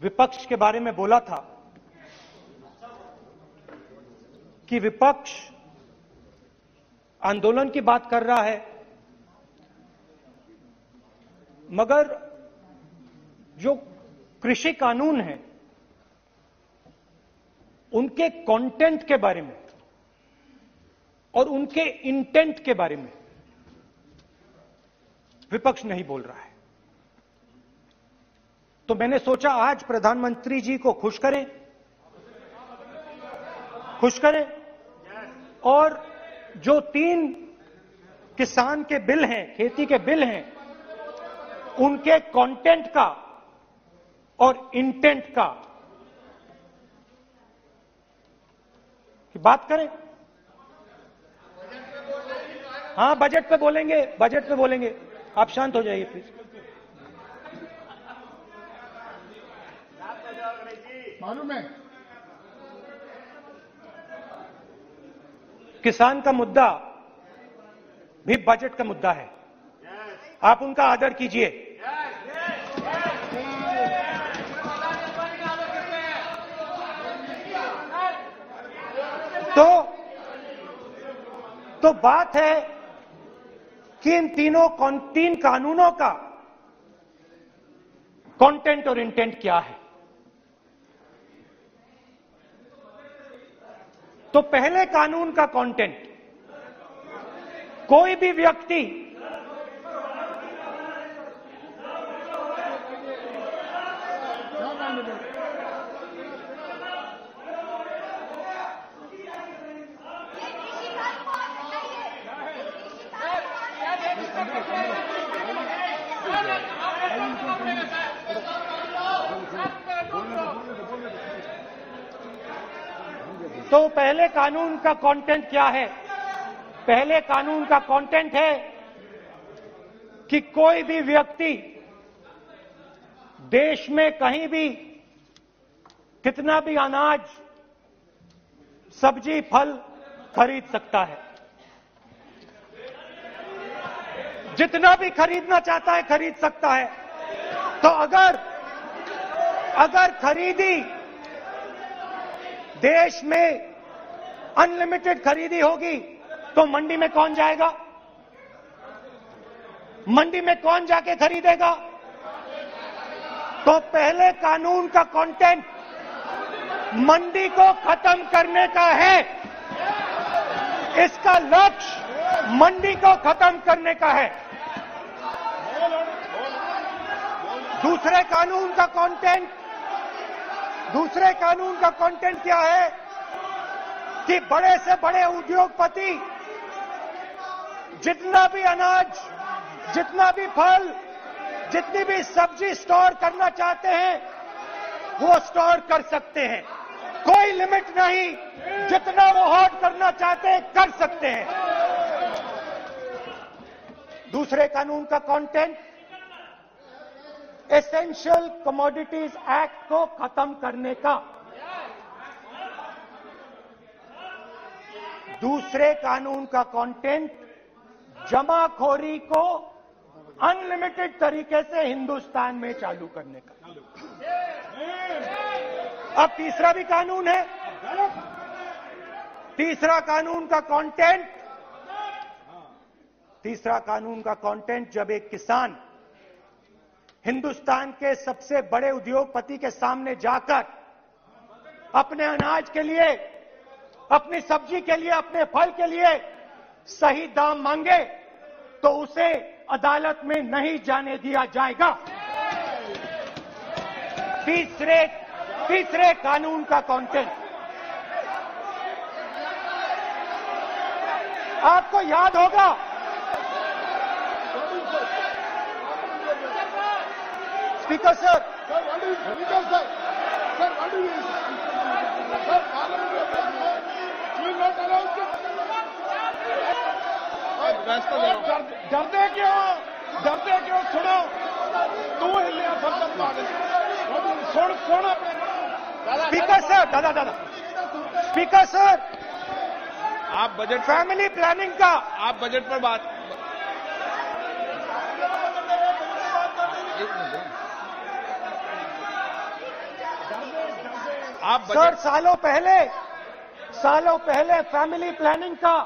विपक्ष के बारे में बोला था कि विपक्ष आंदोलन की बात कर रहा है, मगर जो कृषि कानून है उनके कंटेंट के बारे में और उनके इंटेंट के बारे में विपक्ष नहीं बोल रहा है। तो मैंने सोचा आज प्रधानमंत्री जी को खुश करें और जो 3 किसान के बिल हैं, खेती के बिल हैं, उनके कंटेंट का और इंटेंट का की बात करें। हाँ, बजट पे बोलेंगे। आप शांत हो जाइए प्लीज। मालूम है किसान का मुद्दा भी बजट का मुद्दा है, आप उनका आदर कीजिए। तो बात है कि इन 3 कानूनों का कंटेंट और इंटेंट क्या है। तो पहले कानून का कंटेंट, कोई भी व्यक्ति तो पहले कानून का कंटेंट क्या है? पहले कानून का कंटेंट है कि कोई भी व्यक्ति देश में कहीं भी कितना भी अनाज, सब्जी, फल खरीद सकता है। जितना भी खरीदना चाहता है खरीद सकता है। तो अगर खरीदी देश में अनलिमिटेड खरीदी होगी तो मंडी में कौन जाएगा? मंडी में कौन जाके खरीदेगा? तो पहले कानून का कंटेंट मंडी को खत्म करने का है। इसका लक्ष्य मंडी को खत्म करने का है। दूसरे कानून का कंटेंट क्या है कि बड़े से बड़े उद्योगपति जितना भी अनाज, जितना भी फल, जितनी भी सब्जी स्टोर करना चाहते हैं वो स्टोर कर सकते हैं। कोई लिमिट नहीं, जितना वो होल्ड करना चाहते हैं कर सकते हैं। दूसरे कानून का कंटेंट एसेंशियल कमोडिटीज एक्ट को खत्म करने का। दूसरे कानून का कंटेंट जमाखोरी को अनलिमिटेड तरीके से हिंदुस्तान में चालू करने का। अब तीसरा भी कानून है। तीसरा कानून का कंटेंट जब एक किसान हिंदुस्तान के सबसे बड़े उद्योगपति के सामने जाकर अपने अनाज के लिए, अपनी सब्जी के लिए, अपने फल के लिए सही दाम मांगे तो उसे अदालत में नहीं जाने दिया जाएगा। तीसरे कानून का कंटेंट आपको याद होगा, स्पीकर सर, डरते क्यों? सुनो, तू हिलिया सुन स्पीकर सर, दादा स्पीकर सर, आप बजट, फैमिली प्लानिंग का, आप बजट पर बात, आप सर, सालों पहले फैमिली प्लानिंग का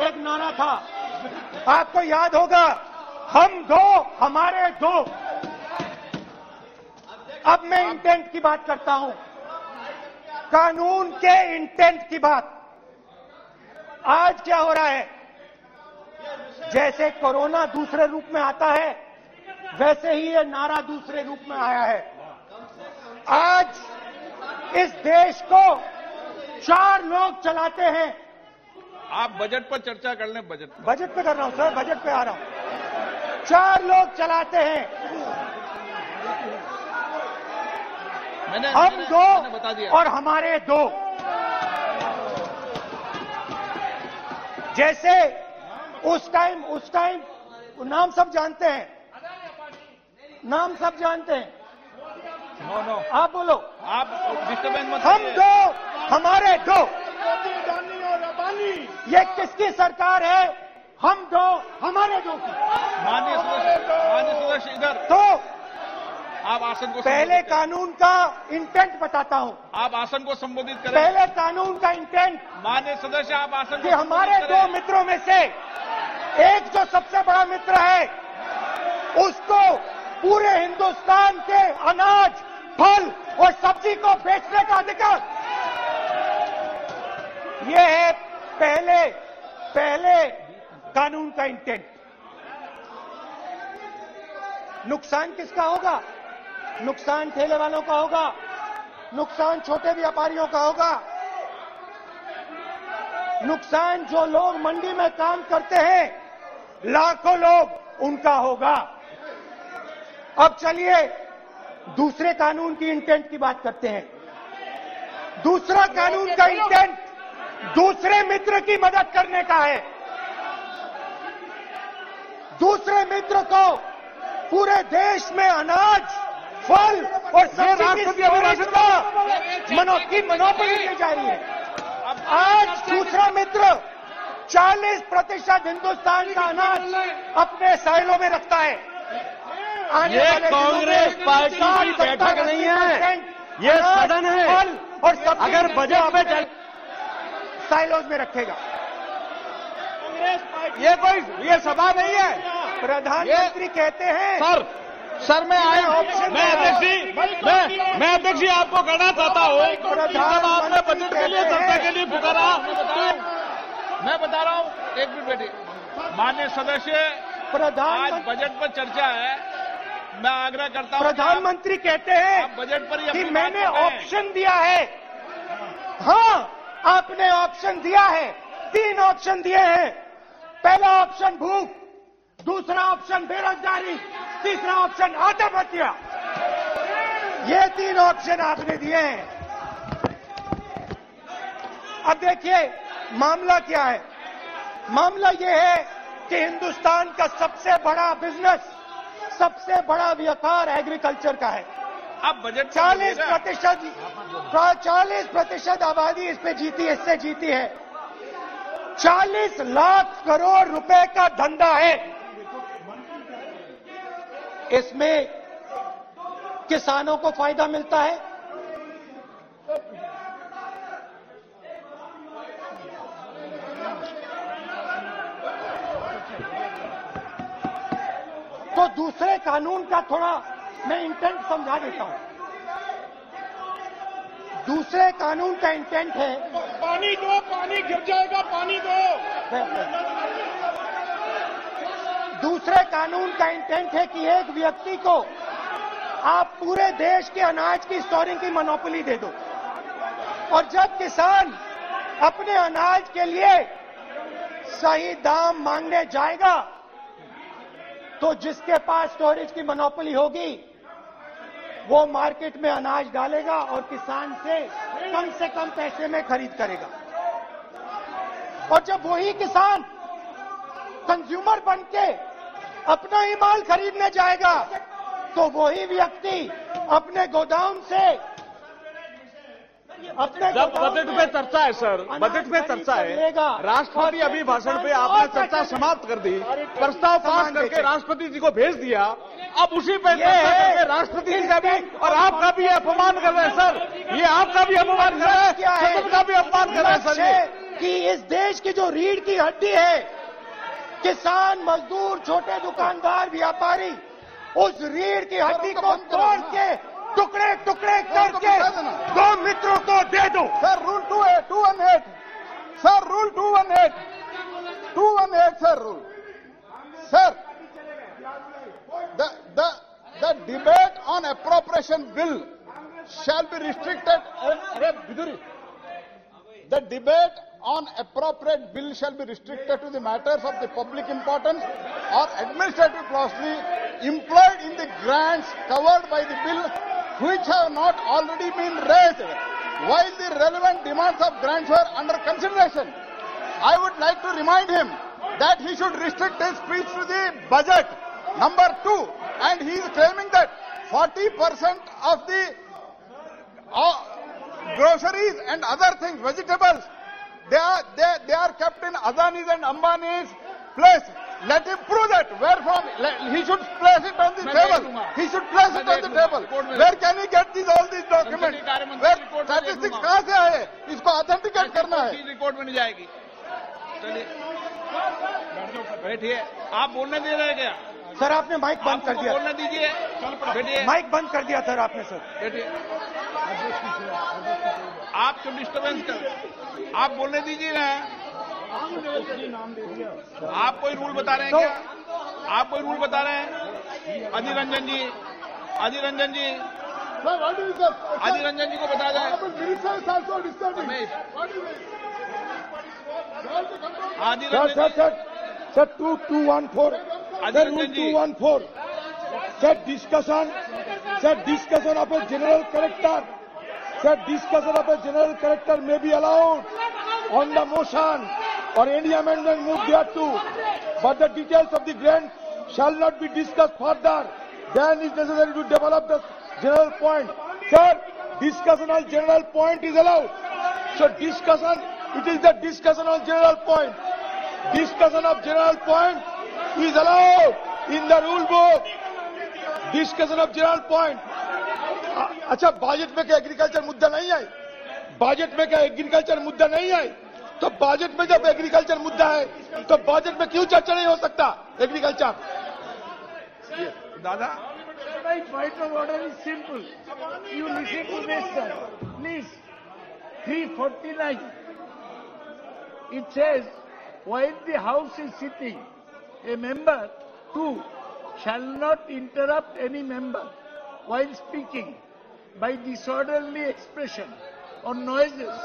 एक नारा था, आपको याद होगा, हम दो हमारे दो। अब मैं इंटेंट की बात करता हूं, कानून के इंटेंट की बात। आज क्या हो रहा है, जैसे कोरोना दूसरे रूप में आता है, वैसे ही ये नारा दूसरे रूप में आया है। आज इस देश को 4 लोग चलाते हैं। आप बजट पर चर्चा कर लें। बजट पे कर रहा हूं सर, बजट पे आ रहा हूं। 4 लोग चलाते हैं, हम दो बता दिया। और हमारे दो। जैसे उस टाइम नाम सब जानते हैं, नाम सब जानते हैं। नो आप बोलो। आप डिस्टर्बेंस मत हम करिए। दो हमारे दो। ये किसकी सरकार है? हम दो हमारे दो की। माननीय सदस्य इधर। तो आप आसन को पहले कानून का इंटेंट बताता हूं। आप आसन को संबोधित करें। पहले कानून का इंटेंट माननीय सदस्य, आप आसन कि को हमारे दो मित्रों में से एक जो सबसे बड़ा मित्र है, उसको पूरे हिंदुस्तान के अनाज, फल और सब्जी को बेचने का अधिकार। यह है पहले कानून का इंटेंट। नुकसान किसका होगा? नुकसान ठेले वालों का होगा, नुकसान छोटे व्यापारियों का होगा, नुकसान जो लोग मंडी में काम करते हैं, लाखों लोग, उनका होगा। अब चलिए दूसरे कानून की इंटेंट की बात करते हैं। दूसरा कानून का इंटेंट दूसरे मित्र की मदद करने का है। दूसरे मित्र को पूरे देश में अनाज, फल और सब्जी की मनोपली दी जा रही है। आज दूसरा मित्र 40% हिंदुस्तान का अनाज अपने साइलों में रखता है। ये कांग्रेस पार्टी की बैठक नहीं है, ये सदन है। फल और सब्जी अगर बजट में चल साइलोज में रखेगा। ये सभा नहीं है। प्रधानमंत्री कहते हैं सर मैं अध्यक्ष जी आपको कहना चाहता हूँ, जब आपने बजट के लिए चर्चा के लिए पुकारा, मैं बता रहा हूँ, एक मिनट बैठिए। माननीय सदस्य, आज बजट पर चर्चा है, मैं आग्रह करता हूँ। प्रधानमंत्री कहते हैं बजट पर कि मैंने ऑप्शन दिया है। हाँ, आपने ऑप्शन दिया है। 3 ऑप्शन दिए हैं। पहला ऑप्शन भूख, दूसरा ऑप्शन बेरोजगारी, तीसरा ऑप्शन आत्महत्या। ये 3 ऑप्शन आपने दिए हैं। अब देखिए मामला क्या है। मामला ये है कि हिंदुस्तान का सबसे बड़ा बिजनेस, सबसे बड़ा व्यापार एग्रीकल्चर का है। अब बजट 40% आबादी इस पे जीती है, इससे जीती है। 40 लाख करोड़ रुपए का धंधा है। इसमें किसानों को फायदा मिलता है, तो दूसरे कानून का थोड़ा मैं इंटेंट समझा देता हूं। दूसरे कानून का इंटेंट है, पानी दो, पानी गिर जाएगा, पानी दो। दूसरे कानून का इंटेंट है कि एक व्यक्ति को आप पूरे देश के अनाज की स्टोरिंग की मोनोपोली दे दो, और जब किसान अपने अनाज के लिए सही दाम मांगने जाएगा, तो जिसके पास स्टोरेज की मोनोपोली होगी वो मार्केट में अनाज डालेगा और किसान से कम पैसे में खरीद करेगा। और जब वही किसान कंज्यूमर बन के अपना ही माल खरीदने जाएगा, तो वही व्यक्ति अपने गोदाम से जब बजट पे चर्चा है सर, बजट पे चर्चा है, राष्ट्रपति अभी भाषण पे आपने चर्चा समाप्त कर दी, प्रस्ताव पास करके राष्ट्रपति जी को भेज दिया, अब उसी पे चर्चा करके राष्ट्रपति जी का भी और आपका भी अपमान कर रहे हैं सर। ये आपका भी अपमान कर रहे हैं, सदन का भी अपमान कर रहे हैं सर। कि इस देश की जो रीढ़ की हड्डी है, किसान, मजदूर, छोटे दुकानदार, व्यापारी, उस रीढ़ की हड्डी को तोड़ के टुकड़े टुकड़े करके दो मित्रों को दे दो। Sir rule 218 sir rule 218 sir rule sir the debate on appropriation bill shall be restricted. The debate on appropriate bill shall be restricted to the matters of the public importance or administrative costly employed in the grants covered by the bill which have not already been raised while the relevant demands of grants were under consideration. I would like to remind him that he should restrict his speech to the budget. Number 2, and he is claiming that 40% of the groceries and other things, vegetables, they are kept in Adani's and Ambani's place. Let him prove that. Where from? He should place it on the table. He should place it on the table. Where can he get all these documents? Where statistics कहाँ से आए? इसको authenticate करना है. Record में नहीं जाएगी. चलिए बैठिए. आप बोलने दे रहे हैं क्या? सर आपने माइक बंद कर दिया. बोलने दीजिए. बैठिए. माइक बंद कर दिया सर आपने. सर बैठिए. आप क्यों डिस्टर्बेंस कर? आप बोलने दीजिए ना. आप कोई रूल बता रहे हैं क्या? आप कोई रूल बता रहे हैं? अधीर रंजन जी, अधीर रंजन जी, अधीर रंजन जी को बता दें. अधीर रंजन जी. Sir, 2214. Sir, rule 214. Sir, discussion of a general character. Sir, discussion of a general character may be allowed on the motion or any amendment moved thereto, but the details of the grant shall not be discussed further. Then it is necessary to develop the general point. Sir, discussion on general point is allowed. So discussion, it is the discussion on general point. Discussion of general point is allowed in the rule book. Discussion of general point. अच्छा, budget में क्या agriculture मुद्दा नहीं है? Budget में क्या agriculture मुद्दा नहीं है? तो बजट में जब एग्रीकल्चर मुद्दा है तो बजट में क्यों चर्चा नहीं हो सकता एग्रीकल्चर? दादा, my point of order is simple. You listen to this, sir. Please. 349. It says, while the House is sitting, a member, 2, shall not interrupt any member while speaking by disorderly expression or noises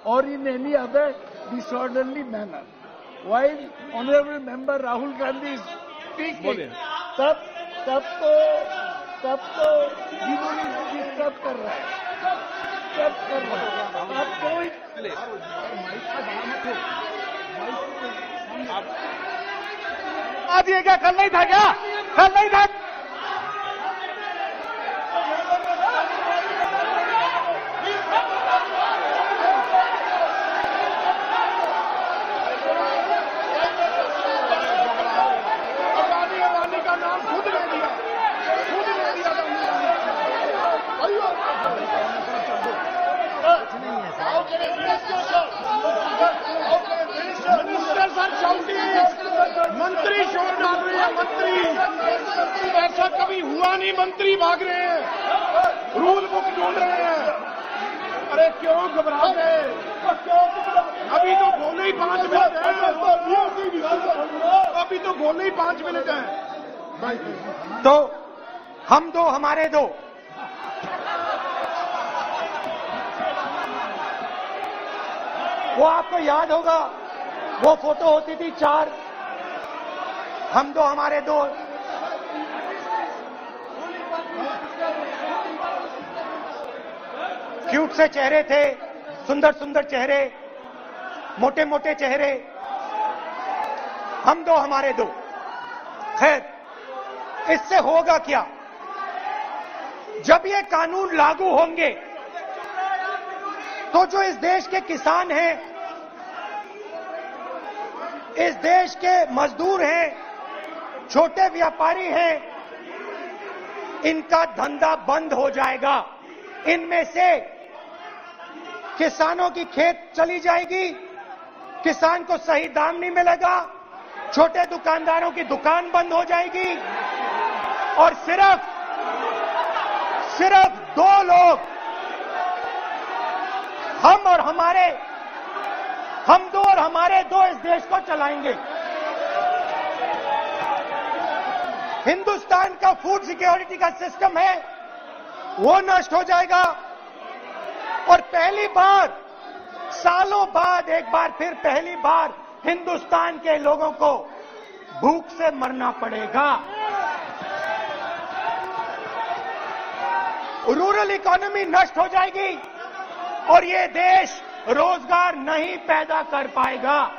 or in any other disorderly manner. While Honorable Member Rahul Gandhi is speaking, तब तो जिन्होंने disturb कर रहा है, आप कोई आज ये क्या कल नहीं था क्या? कल नहीं था? मंत्री शोर डाल रहे हैं. मंत्री ऐसा कभी हुआ नहीं. मंत्री भाग रहे हैं, रूल बुक ढूंढ रहे हैं. अरे क्यों घबरा गए? अभी तो बोले ही 5 मिनट है. अभी तो बोले ही 5 मिनट है. तो हम दो हमारे दो. वो आपको याद होगा, वो फोटो होती थी 4, हम दो हमारे दो. क्यूट से चेहरे थे, सुंदर सुंदर चेहरे, मोटे मोटे चेहरे. हम दो हमारे दो. खैर, इससे होगा क्या? जब ये कानून लागू होंगे तो जो इस देश के किसान हैं, इस देश के मजदूर हैं, छोटे व्यापारी हैं, इनका धंधा बंद हो जाएगा। इनमें से किसानों की खेत चली जाएगी, किसान को सही दाम नहीं मिलेगा, छोटे दुकानदारों की दुकान बंद हो जाएगी और सिर्फ दो लोग, हम दो और हमारे दो इस देश को चलाएंगे। हिंदुस्तान का फूड सिक्योरिटी का सिस्टम है वो नष्ट हो जाएगा और पहली बार सालों बाद एक बार फिर पहली बार हिंदुस्तान के लोगों को भूख से मरना पड़ेगा। रूरल इकोनॉमी नष्ट हो जाएगी और ये देश रोजगार नहीं पैदा कर पाएगा।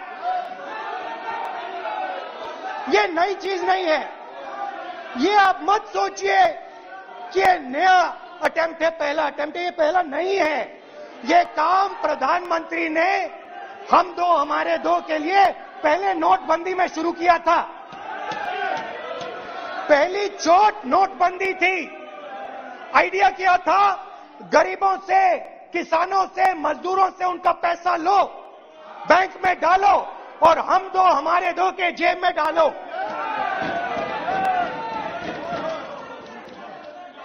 ये नई चीज नहीं है। ये आप मत सोचिए कि ये नया अटेम्प्ट है, पहला अटेम्प्ट है। ये पहला नहीं है। ये काम प्रधानमंत्री ने हम दो हमारे दो के लिए पहले नोटबंदी में शुरू किया था। पहली चोट नोटबंदी थी। आइडिया क्या था? गरीबों से, किसानों से, मजदूरों से उनका पैसा लो, बैंक में डालो और हम दो हमारे दो के जेब में डालो।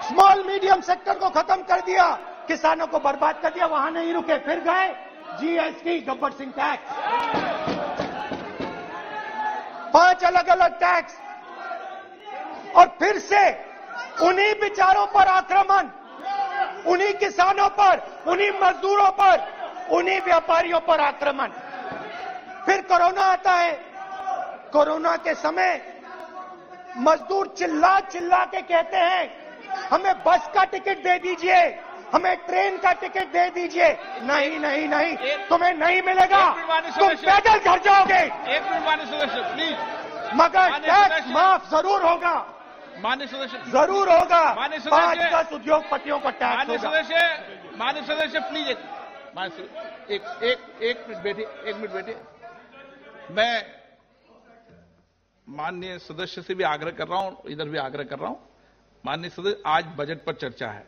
स्मॉल मीडियम सेक्टर को खत्म कर दिया, किसानों को बर्बाद कर दिया। वहां नहीं रुके, फिर गए जीएसटी, गब्बर सिंह टैक्स, 5 अलग अलग टैक्स और फिर से उन्हीं बेचारों पर आक्रमण, उन्हीं किसानों पर, उन्हीं मजदूरों पर, उन्हीं व्यापारियों पर आक्रमण। फिर कोरोना आता है। कोरोना के समय मजदूर चिल्ला चिल्ला के कहते हैं हमें बस का टिकट दे दीजिए, हमें ट्रेन का टिकट दे दीजिए। नहीं नहीं नहीं, तुम्हें नहीं मिलेगा, तुम पैदल घर जाओगे। एक मिनट माननीय सदस्य प्लीज। मगर टैक्स माफ जरूर होगा, माननीय सदस्य जरूर होगा। माननीय सदस्य 5-10 उद्योगपतियों को टैक्स होगा। माननीय सदस्य प्लीज एक मिनट बैठिए, एक मिनट बैठिए। मैं माननीय सदस्य से भी आग्रह कर रहा हूं, इधर भी आग्रह कर रहा हूं। माननीय सदस्य, आज बजट पर चर्चा है।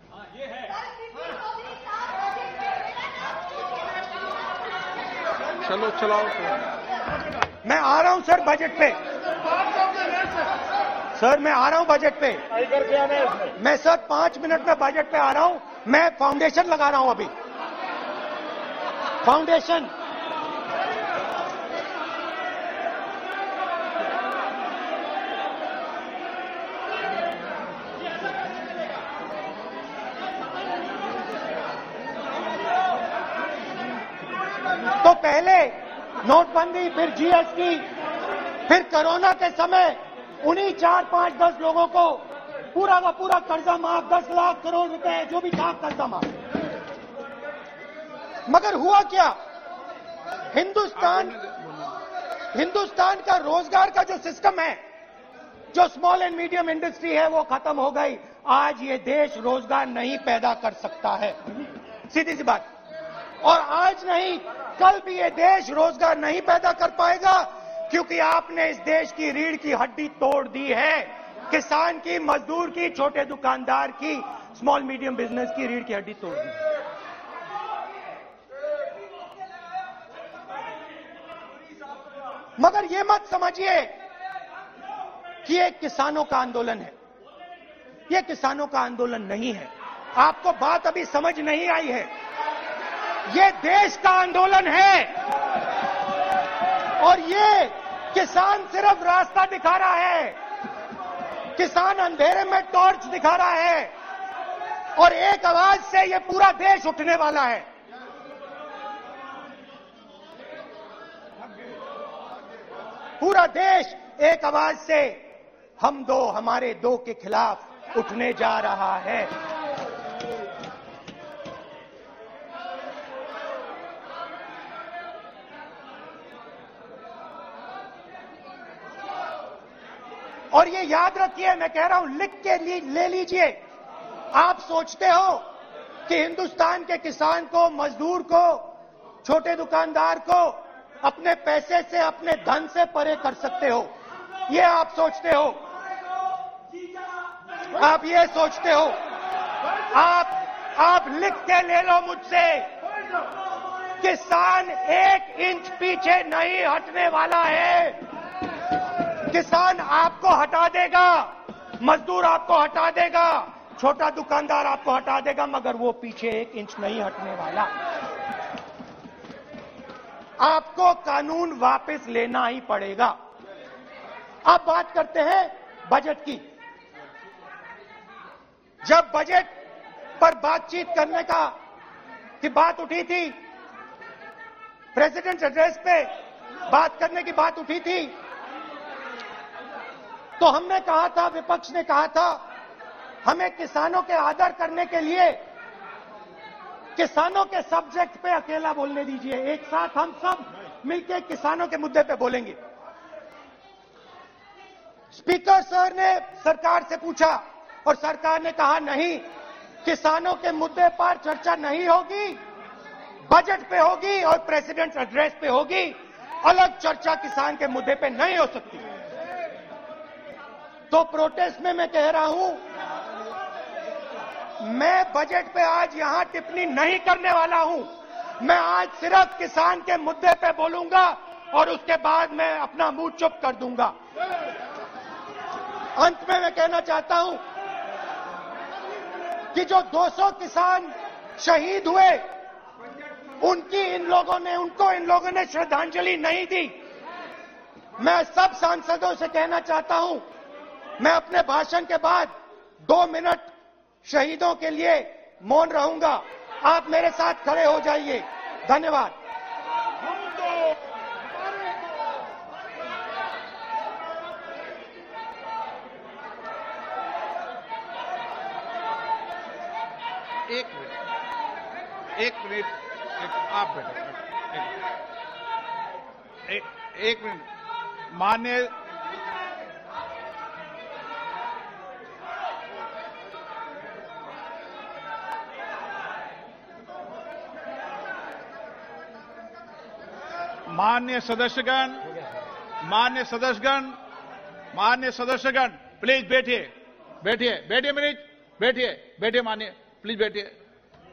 चलो चलाओ। मैं आ रहा हूं सर बजट पे। सर मैं आ रहा हूं बजट पे। मैं सर 5 मिनट में बजट पे आ रहा हूं। मैं फाउंडेशन लगा रहा हूं अभी, फाउंडेशन। तो पहले नोटबंदी, फिर जीएसटी, फिर कोरोना के समय उन्हीं 4, 5, 10 लोगों को पूरा का पूरा कर्जा माफ, 10 लाख करोड़ रुपए जो भी था कर्जा माफ। मगर हुआ क्या? हिंदुस्तान का रोजगार का जो सिस्टम है, जो स्मॉल एंड मीडियम इंडस्ट्री है, वो खत्म हो गई। आज ये देश रोजगार नहीं पैदा कर सकता है, सीधी सी बात। और आज नहीं, कल भी ये देश रोजगार नहीं पैदा कर पाएगा, क्योंकि आपने इस देश की रीढ़ की हड्डी तोड़ दी है। किसान की, मजदूर की, छोटे दुकानदार की, स्मॉल मीडियम बिजनेस की रीढ़ की हड्डी तोड़ दी। मगर ये मत समझिए कि ये किसानों का आंदोलन है। ये किसानों का आंदोलन नहीं है। आपको बात अभी समझ नहीं आई है। ये देश का आंदोलन है और ये किसान सिर्फ रास्ता दिखा रहा है। किसान अंधेरे में टॉर्च दिखा रहा है और एक आवाज से ये पूरा देश उठने वाला है। पूरा देश एक आवाज से हम दो हमारे दो के खिलाफ उठने जा रहा है। और ये याद रखिए, मैं कह रहा हूं, लिख के ले लीजिए। आप सोचते हो कि हिंदुस्तान के किसान को, मजदूर को, छोटे दुकानदार को अपने पैसे से, अपने धन से परे कर सकते हो। ये आप सोचते हो, आप ये सोचते हो। आप लिख के ले लो मुझसे, किसान 1 इंच पीछे नहीं हटने वाला है। किसान आपको हटा देगा, मजदूर आपको हटा देगा, छोटा दुकानदार आपको हटा देगा, मगर वो पीछे 1 इंच नहीं हटने वाला। आपको कानून वापस लेना ही पड़ेगा। अब बात करते हैं बजट की। जब बजट पर बातचीत करने की बात उठी थी, प्रेसिडेंट एड्रेस पे बात करने की बात उठी थी, तो हमने कहा था, विपक्ष ने कहा था, हमें किसानों के आदर करने के लिए किसानों के सब्जेक्ट पे अकेला बोलने दीजिए। एक साथ हम सब मिलकर किसानों के मुद्दे पे बोलेंगे। स्पीकर सर ने सरकार से पूछा और सरकार ने कहा नहीं, किसानों के मुद्दे पर चर्चा नहीं होगी, बजट पे होगी और प्रेसिडेंट एड्रेस पे होगी। अलग चर्चा किसान के मुद्दे पे नहीं हो सकती। तो प्रोटेस्ट में मैं कह रहा हूं, मैं बजट पे आज यहां टिप्पणी नहीं करने वाला हूं। मैं आज सिर्फ किसान के मुद्दे पे बोलूंगा और उसके बाद मैं अपना मुंह चुप कर दूंगा। अंत में मैं कहना चाहता हूं कि जो 200 किसान शहीद हुए, उनको इन लोगों ने श्रद्धांजलि नहीं दी। मैं सब सांसदों से कहना चाहता हूं, मैं अपने भाषण के बाद 2 मिनट शहीदों के लिए मौन रहूंगा। आप मेरे साथ खड़े हो जाइए। धन्यवाद। एक मिनट, आप बैठो। एक मिनट। मान्य सदस्यगण, प्लीज बैठिए, मान्य, प्लीज बैठिए।